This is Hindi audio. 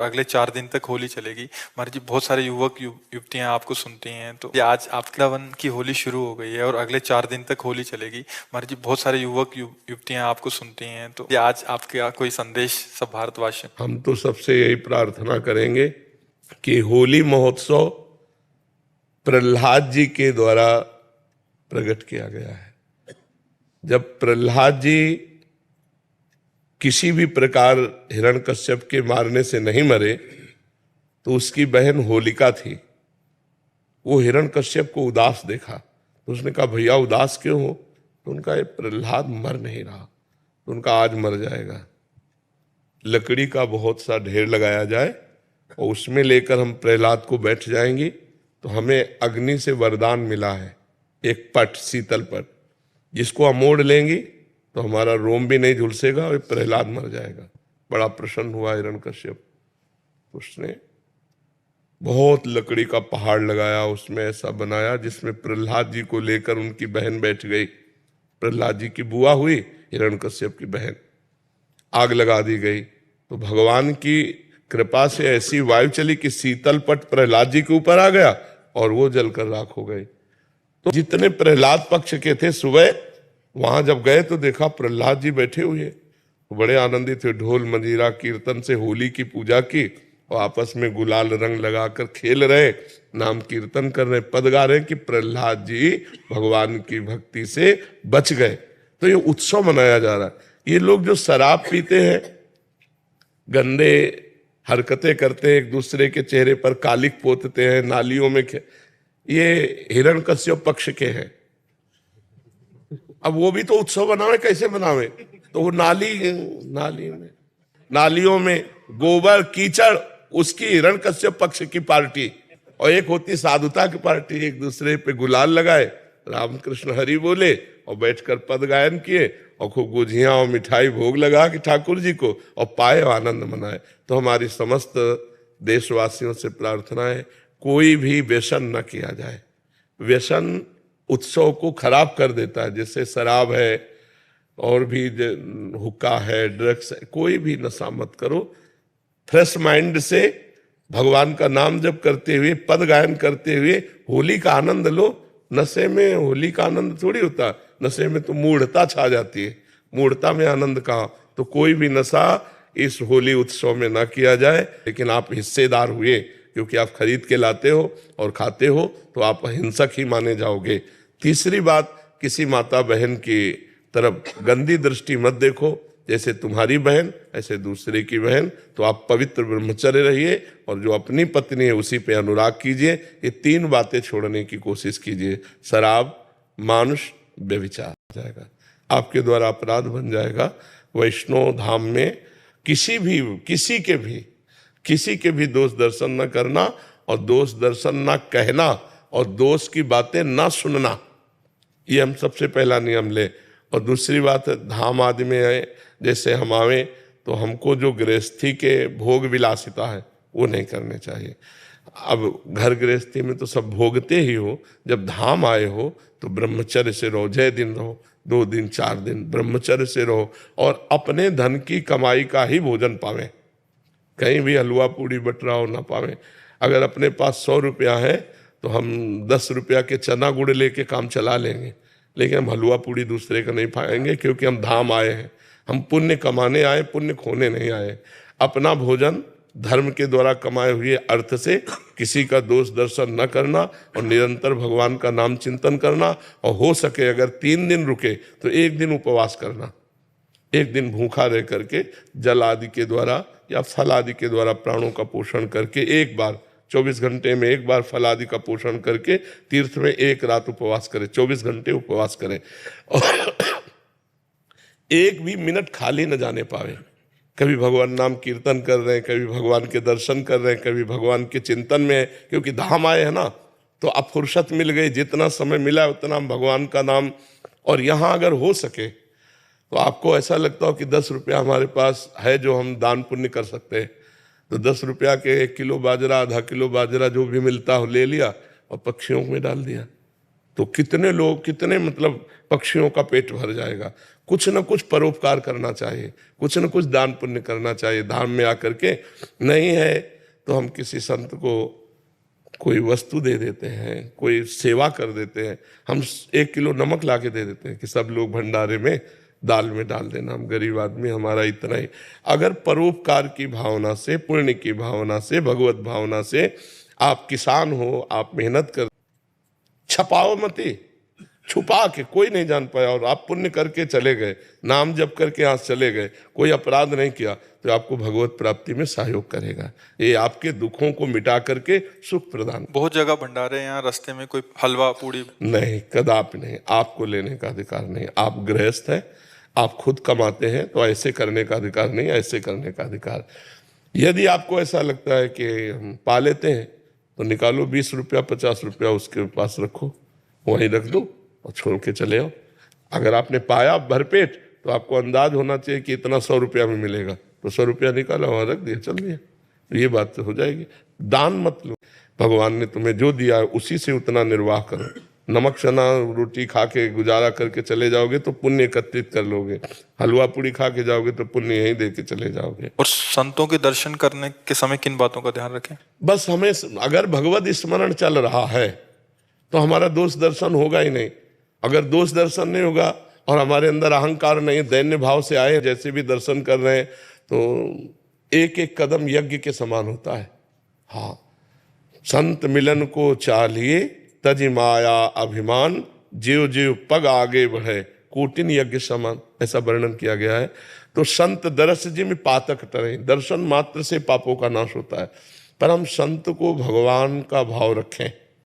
अगले 4 दिन तक होली चलेगी। हमारे जी बहुत सारे युवतियां आपको सुनती हैं, तो ये आज आपके वृंदावन की होली शुरू हो गई है और अगले 4 दिन तक होली चलेगी। हमारे जी बहुत सारे युवतियां आपको सुनती हैं, तो ये आज आपका कोई संदेश सब भारतवासियों। हम तो सबसे यही प्रार्थना करेंगे कि होली महोत्सव प्रहलाद जी के द्वारा प्रकट किया गया है। जब प्रहलाद जी किसी भी प्रकार हिरण्यकश्यप के मारने से नहीं मरे तो उसकी बहन होलिका थी। वो हिरण्यकश्यप को उदास देखा तो उसने कहा, भैया उदास क्यों हो? तो उनका ये प्रहलाद मर नहीं रहा, तो उनका आज मर जाएगा। लकड़ी का बहुत सा ढेर लगाया जाए और उसमें लेकर हम प्रहलाद को बैठ जाएंगे तो हमें अग्नि से वरदान मिला है, एक पट, शीतल पट, जिसको हम मोड़ लेंगे तो हमारा रोम भी नहीं झुलसेगा और प्रहलाद मर जाएगा। बड़ा प्रसन्न हुआ हिरण्यकश्यप। उसने बहुत लकड़ी का पहाड़ लगाया, उसमें ऐसा बनाया जिसमें प्रहलाद जी को लेकर उनकी बहन बैठ गई। प्रहलाद जी की बुआ हुई हिरण्यकश्यप की बहन। आग लगा दी गई तो भगवान की कृपा से ऐसी वायु चली कि शीतल पट प्रहलाद जी के ऊपर आ गया और वो जलकर राख हो गए। तो जितने प्रहलाद पक्ष के थे सुबह वहां जब गए तो देखा प्रहलाद जी बैठे हुए, बड़े आनंदित थे। ढोल मंजीरा कीर्तन से होली की पूजा की और आपस में गुलाल रंग लगाकर खेल रहे, नाम कीर्तन कर रहे, पद गा रहे कि प्रहलाद जी भगवान की भक्ति से बच गए। तो ये उत्सव मनाया जा रहा है। ये लोग जो शराब पीते हैं, गंदे हरकतें करते हैं, एक दूसरे के चेहरे पर कालिक पोतते हैं, नालियों में ये हिरण्यकश्यप पक्ष के हैं। अब वो भी तो उत्सव बनावे, कैसे बनावे? तो वो नालियों में गोबर कीचड़, उसकी हिरण्यकश्यप पक्ष की पार्टी, और एक होती साधुता की पार्टी। एक दूसरे पे गुलाल लगाए, रामकृष्ण हरि बोले और बैठकर पद गायन किए और खूब गुझियां और मिठाई भोग लगा कि ठाकुर जी को और पाए और आनंद मनाए। तो हमारी समस्त देशवासियों से प्रार्थना है, कोई भी व्यसन न किया जाए। व्यसन उत्सव को खराब कर देता है, जैसे शराब है और भी हुक्का है, ड्रग्स है, कोई भी नशा मत करो। फ्रेश माइंड से भगवान का नाम जप करते हुए, पद गायन करते हुए होली का आनंद लो। नशे में होली का आनंद थोड़ी होता, नशे में तो मूढ़ता छा जाती है। मूढ़ता में आनंद कहाँ? तो कोई भी नशा इस होली उत्सव में ना किया जाए। लेकिन आप हिस्सेदार हुए, क्योंकि आप खरीद के लाते हो और खाते हो तो आप हिंसक ही माने जाओगे। तीसरी बात, किसी माता बहन की तरफ गंदी दृष्टि मत देखो। जैसे तुम्हारी बहन ऐसे दूसरे की बहन, तो आप पवित्र ब्रह्मचर्य रहिए और जो अपनी पत्नी है उसी पे अनुराग कीजिए। ये 3 बातें छोड़ने की कोशिश कीजिए। शराब, मानुष, व्यभिचार जाएगा, आपके द्वारा अपराध बन जाएगा। वैष्णव धाम में किसी के भी दोष दर्शन न करना और दोष दर्शन न कहना और दोष की बातें न सुनना, ये हम सबसे पहला नियम ले। और दूसरी बात, धाम आदि में आए, जैसे हम आवे तो हमको जो गृहस्थी के भोग विलासिता है वो नहीं करने चाहिए। अब घर गृहस्थी में तो सब भोगते ही हो, जब धाम आए हो तो ब्रह्मचर्य से रहो। 6 दिन रहो, 2 दिन 4 दिन ब्रह्मचर्य से रहो और अपने धन की कमाई का ही भोजन पावें। कहीं भी हलवा पूड़ी बटरा हो ना पावें। अगर अपने पास 100 रुपया है तो हम 10 रुपया के चना गुड़ लेके काम चला लेंगे, लेकिन हम हलवा पूड़ी दूसरे का नहीं पाएंगे, क्योंकि हम धाम आए हैं। हम पुण्य कमाने आए, पुण्य खोने नहीं आए। अपना भोजन धर्म के द्वारा कमाए हुए अर्थ से किसी का दोष दर्शन न करना और निरंतर भगवान का नाम चिंतन करना। और हो सके अगर 3 दिन रुके तो 1 दिन उपवास करना, 1 दिन भूखा रह करके जल आदि के द्वारा या फल आदि के द्वारा प्राणों का पोषण करके, एक बार 24 घंटे में एक बार फल आदि का पोषण करके तीर्थ में 1 रात उपवास करें, 24 घंटे उपवास करें और 1 भी मिनट खाली न जाने पावे। कभी भगवान नाम कीर्तन कर रहे हैं, कभी भगवान के दर्शन कर रहे हैं, कभी भगवान के चिंतन में है, क्योंकि धाम आए हैं ना। तो अब फुर्सत मिल गई, जितना समय मिला उतना भगवान का नाम। और यहाँ अगर हो सके तो आपको ऐसा लगता हो कि 10 रुपया हमारे पास है जो हम दान पुण्य कर सकते हैं, तो 10 रुपया के 1 किलो बाजरा, आधा किलो बाजरा जो भी मिलता हो ले लिया और पक्षियों में डाल दिया। तो कितने लोग, कितने मतलब पक्षियों का पेट भर जाएगा। कुछ न कुछ परोपकार करना चाहिए, कुछ न कुछ दान पुण्य करना चाहिए। धाम में आकर के नहीं है तो हम किसी संत को कोई वस्तु दे देते हैं, कोई सेवा कर देते हैं। हम 1 किलो नमक ला के दे देते हैं कि सब लोग भंडारे में दाल में डाल देना, हम गरीब आदमी, हमारा इतना ही। अगर परोपकार की भावना से, पुण्य की भावना से, भगवत भावना से, आप किसान हो, आप मेहनत कर, छपाओ मती, छुपा के कोई नहीं जान पाया, और आप पुण्य करके चले गए, नाम जप करके यहाँ चले गए, कोई अपराध नहीं किया, तो आपको भगवत प्राप्ति में सहयोग करेगा। ये आपके दुखों को मिटा करके सुख प्रदान। बहुत जगह भंडारे हैं, यहाँ रास्ते में कोई हलवा पूड़ी नहीं, कदापि नहीं, आपको लेने का अधिकार नहीं। आप गृहस्थ हैं, आप खुद कमाते हैं, तो ऐसे करने का अधिकार नहीं, ऐसे करने का अधिकार। यदि आपको ऐसा लगता है कि हम पा लेते हैं तो निकालो 20 रुपया 50 रुपया उसके पास रखो, वहीं रख दो और छोड़ के चले आओ। अगर आपने पाया भरपेट तो आपको अंदाज होना चाहिए कि इतना 100 रुपया में मिलेगा, तो 100 रुपया निकाला, वहाँ रख दिया, चल दिया, तो ये बात तो हो जाएगी। दान मत लो, भगवान ने तुम्हें जो दिया है उसी से उतना निर्वाह करो। नमक चना रोटी खा के गुजारा करके चले जाओगे तो पुण्य एकत्रित कर लोगे, हलवा पूड़ी खा के जाओगे तो पुण्य यहीं दे के चले जाओगे। और संतों के दर्शन करने के समय किन बातों का ध्यान रखें? बस हमें अगर भगवत स्मरण चल रहा है तो हमारा दोष दर्शन होगा ही नहीं। अगर दोष दर्शन नहीं होगा और हमारे अंदर अहंकार नहीं, दैन्य भाव से आए, जैसे भी दर्शन कर रहे हैं, तो एक एक कदम यज्ञ के समान होता है। हाँ, संत मिलन को चाहिए तज माया अभिमान, जीव जीव पग आगे बढ़े कोटिन यज्ञ समान, ऐसा वर्णन किया गया है। तो संत दरस जिम पातक टरे, दर्शन मात्र से पापों का नाश होता है। पर हम संत को भगवान का भाव रखें,